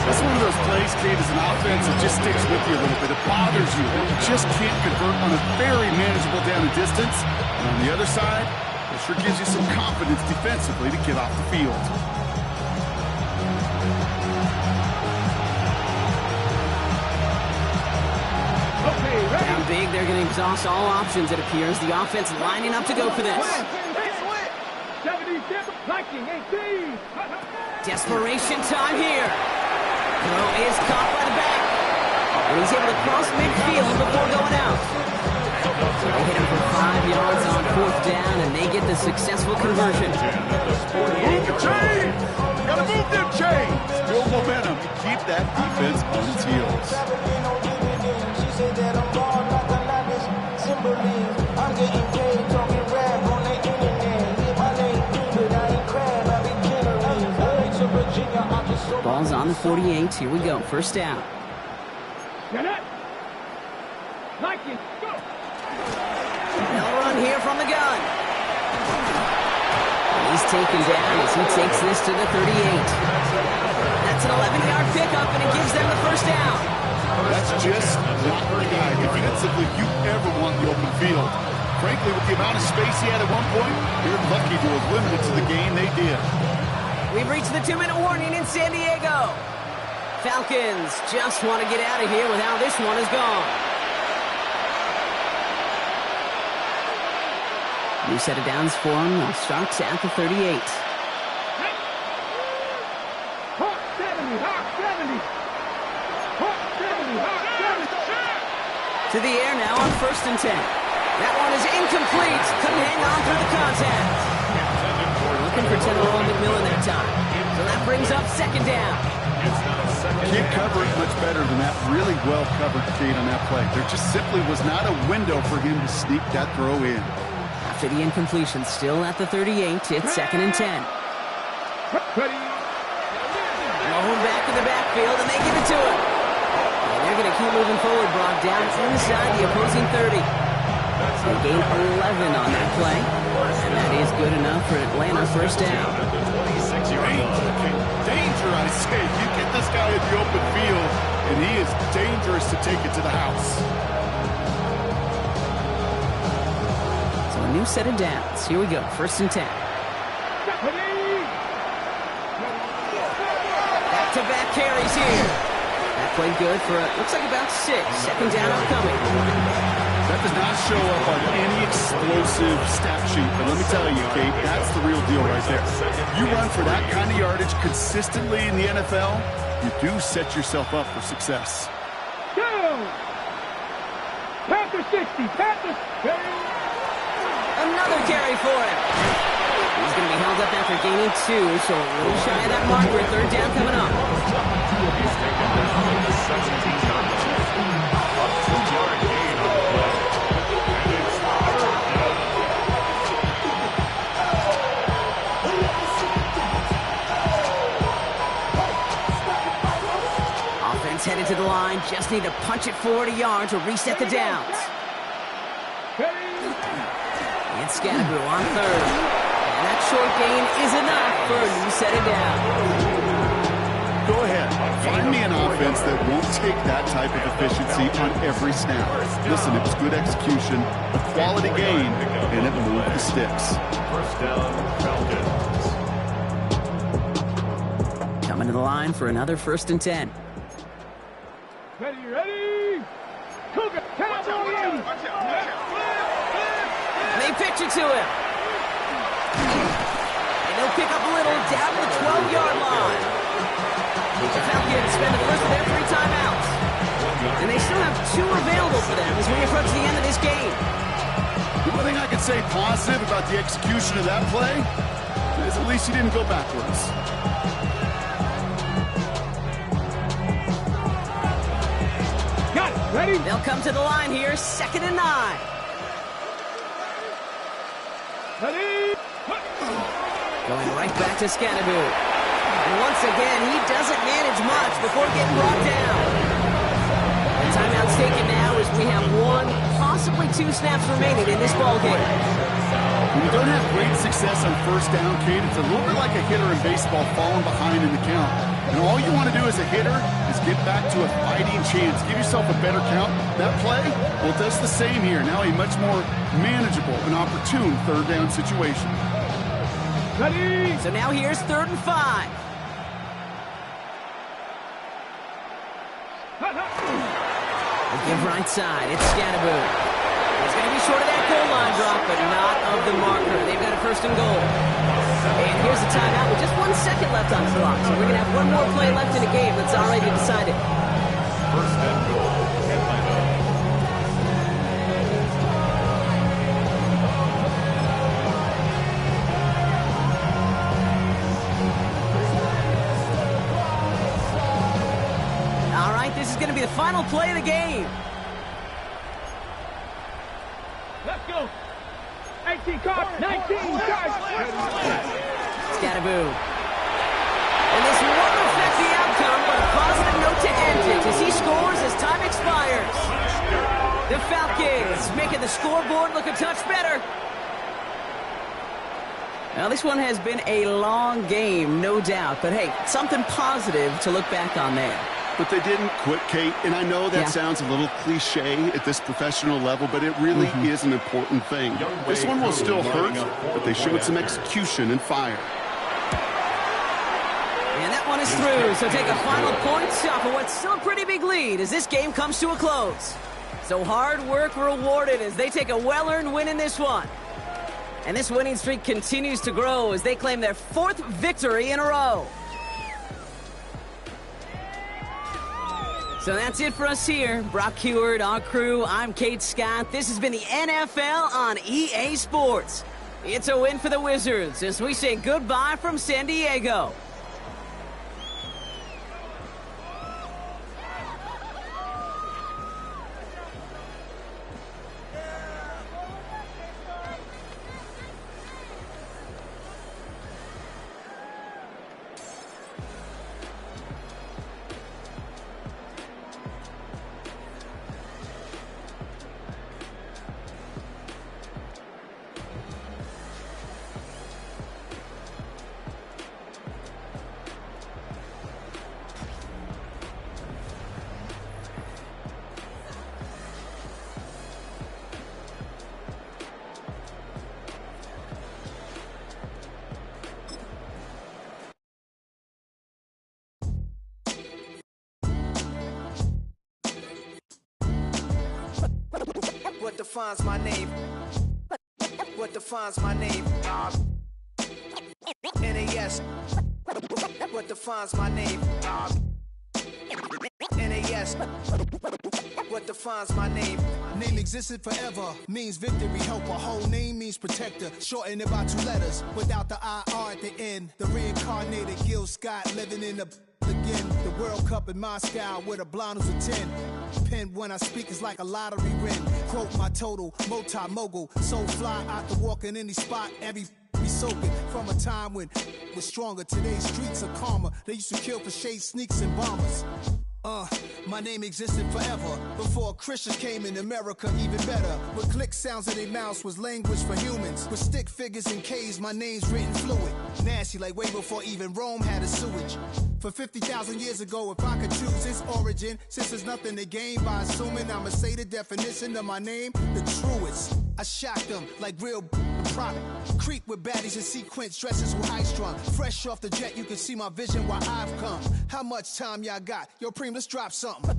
That's one of those plays, Kate, as an offense that just sticks with you a little bit. It bothers you. You just can't convert on a very manageable down and distance. And on the other side, it sure gives you some confidence defensively to get off the field. Okay, ready. Down big, they're going to exhaust all options, it appears. The offense lining up to go for this. 70, liking 18. Desperation time here. Throw is caught by the back. And he's able to cross midfield before going out. So they hit him for 5 yards on 4th down, and they get the successful conversion. Move the chains! Gotta move them chains! Build momentum. Keep that defense on its heels. She said that I'm gone like a Lavish Timberland. I'm getting paid, talking rap on the internet. Yeah, my name David, I ain't crab, I be killing. To Virginia, I'm just so. Ball's on the 48. Here we go. 1st down. Get it. Liking. Go. They'll run here from the gun. He's taken down as he takes this to the 38. That's an 11-yard pickup, and it gives them the 1st down. That's just not the guy defensively you ever want the open field. Frankly, with the amount of space he had at one point, they're lucky to have limited to the game they did. We've reached the 2-minute warning in San Diego. Falcons just want to get out of here with how this one is gone. New set of downs for him. They'll start at the 38. Hawk 70, Hawk 70. Hawk 70, Hawk 70. To the air now on 1st and 10. That one is incomplete. Couldn't hang on through the contact. Looking for General McMillan that time. So that brings up 2nd down. Can't cover it much better than that. Really well covered, Kate, on that play. There just simply was not a window for him to sneak that throw in. After the incompletion, still at the 38, it's 2nd and 10. Ready. Blown back in the backfield, and they give it to him. And they're going to keep moving forward, Brock, down inside the opposing 30. They gain 11 on that play, and that is good enough for Atlanta 1st down. Danger, I say. You get this guy in the open field, and he is dangerous to take it to the house. So a new set of downs. Here we go, 1st and 10. carries here. That played good for, looks like about 6. Second down upcoming. That does not show up on any explosive stat sheet, but let me tell you, Kate, that's the real deal right there. You run for that kind of yardage consistently in the NFL, you do set yourself up for success. Go! Panthers 60, Panthers. Another carry for him. He's going to be held up after gaining 2, so a little shy of that marker. Third down coming up. He's taken down at the 17-yard line. A 2-yard gain on the play. And it's third down. Offense headed to the line. Just need to punch it forward a yard to reset the downs. And Scatterboo on third. And that short gain is enough for a new set of downs. Go ahead. Find me an offense that won't take that type of efficiency on every snap. Listen, it was good execution, a quality game, and it moved the sticks. First down, Falcons. Coming to the line for another 1st and 10. Ready? Cougar, Cowboys! They pitch it to him. And they'll pick up a little down to the 12-yard line. The Falcons spend the first of their 3 timeouts. And they still have 2 available for them as we approach the end of this game. The only thing I can say positive about the execution of that play is at least he didn't go backwards. Got it, ready? They'll come to the line here, 2nd and 9. Ready? Going right back to Scatterboo. And once again, he doesn't manage much before getting brought down. The timeout's taken now as we have 1, possibly 2 snaps remaining in this ballgame. When you don't have great success on first down, Kate, it's a little bit like a hitter in baseball falling behind in the count. And all you want to do as a hitter is get back to a fighting chance. Give yourself a better count. That play, well, it does the same here. Now a much more manageable and opportune third down situation. Ready? So now here's 3rd and 5. They give right side. It's Scatterboo. He's going to be short of that goal line drop, but not of the marker. They've got a 1st and goal. And here's the timeout with just 1 second left on the clock. So we're going to have 1 more play left in the game that's already decided. First and goal, Atlanta. All right, this is going to be the final play of the game. Let's go. 18 cards, 19 cards. Scatterboo. And this won't affect the outcome, but a positive note to end it as he scores as time expires. The Falcons making the scoreboard look a touch better. Now, this one has been a long game, no doubt, but hey, something positive to look back on there. But they didn't quit, Kate, and I know that sounds a little cliche at this professional level, but it really is an important thing. This one will still hurt, but they showed some execution and fire. And that one is through, so take a final point off of what's still a pretty big lead as this game comes to a close. So hard work rewarded as they take a well-earned win in this one. And this winning streak continues to grow as they claim their 4th victory in a row. So that's it for us here. Brock Heward, our crew, I'm Kate Scott. This has been the NFL on EA Sports. It's a win for the Wizards as we say goodbye from San Diego. What defines my name? What defines my name? NAS. What defines my name? NAS. What defines my name? Name existed forever, means victory, helper. Whole name means protector, shortened it by 2 letters, without the IR at the end. The reincarnated Gil Scott living in the again. The World Cup in Moscow with a blonde who's a 10. Pen when I speak is like a lottery win. Quote my total, multi-mogul. So fly out to walk in any spot, every be soaking. From a time when was stronger, today's streets are calmer. They used to kill for shade sneaks and bombers. My name existed forever. Before Christians came in America, even better. With click sounds in their mouths was language for humans. With stick figures and K's, my name's written fluid. Nasty like way before even Rome had a sewage. For 50,000 years ago, if I could choose its origin, since there's nothing to gain by assuming, I'ma say the definition of my name, the truest. I shocked them like real product. Creep with baddies in sequence, dresses with high strung. Fresh off the jet, you can see my vision where I've come. How much time y'all got? Yo, Preem, let's drop something.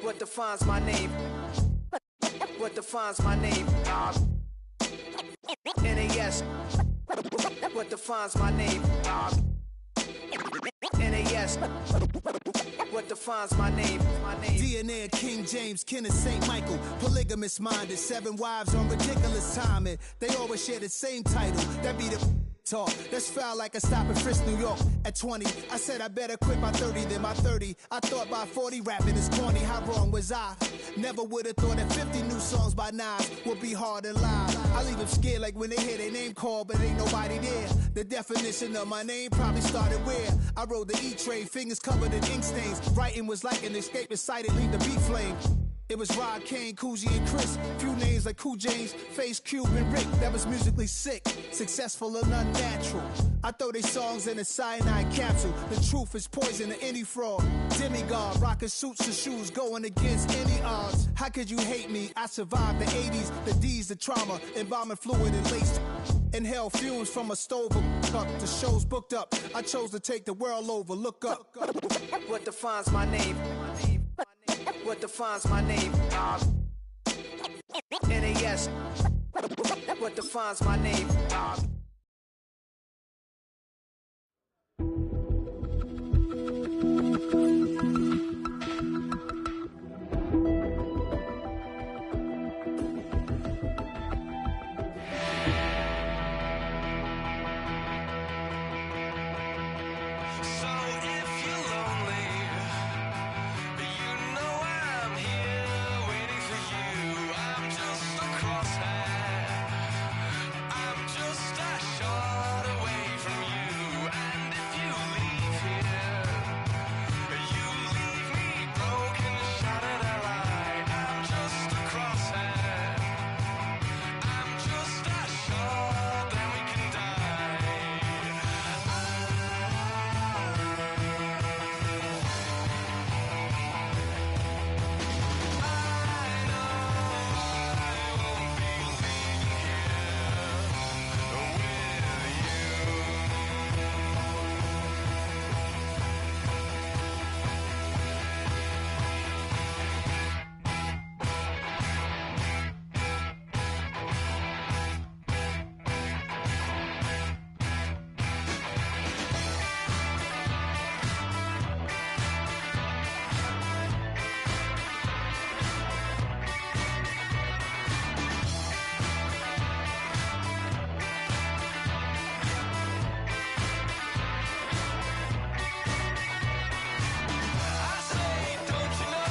What defines my name? What defines my name? NAS. What defines my name? NAS. What defines my name? DNA of King James, kin of St. Michael. Polygamous minded, 7 wives on ridiculous timing. They always share the same title. That be the talk. That's foul like a stop in Frisk, New York. At 20, I said I better quit by 30 than my 30. I thought by 40 rapping is corny. How wrong was I? Never would have thought that 50 new songs by Nas would be hard and live. I leave them scared like when they hear their name called, but ain't nobody there. The definition of my name probably started where I rode the E-train, fingers covered in ink stains. Writing was like an escape inside it, leave the beat flame. It was Rod, Kane, Coogee, and Chris. Few names like Cool James, Face, Cube, and Rick. That was musically sick, successful and unnatural. I throw they songs in a cyanide capsule. The truth is poison to any fraud. Demigod, rocking suits and shoes, going against any odds. How could you hate me? I survived the 80s, the D's, the trauma, embalming fluid and laced. Inhale fumes from a stove cup. The show's booked up. I chose to take the world over. Look up. What defines my name? What defines my name? NAS. What defines my name?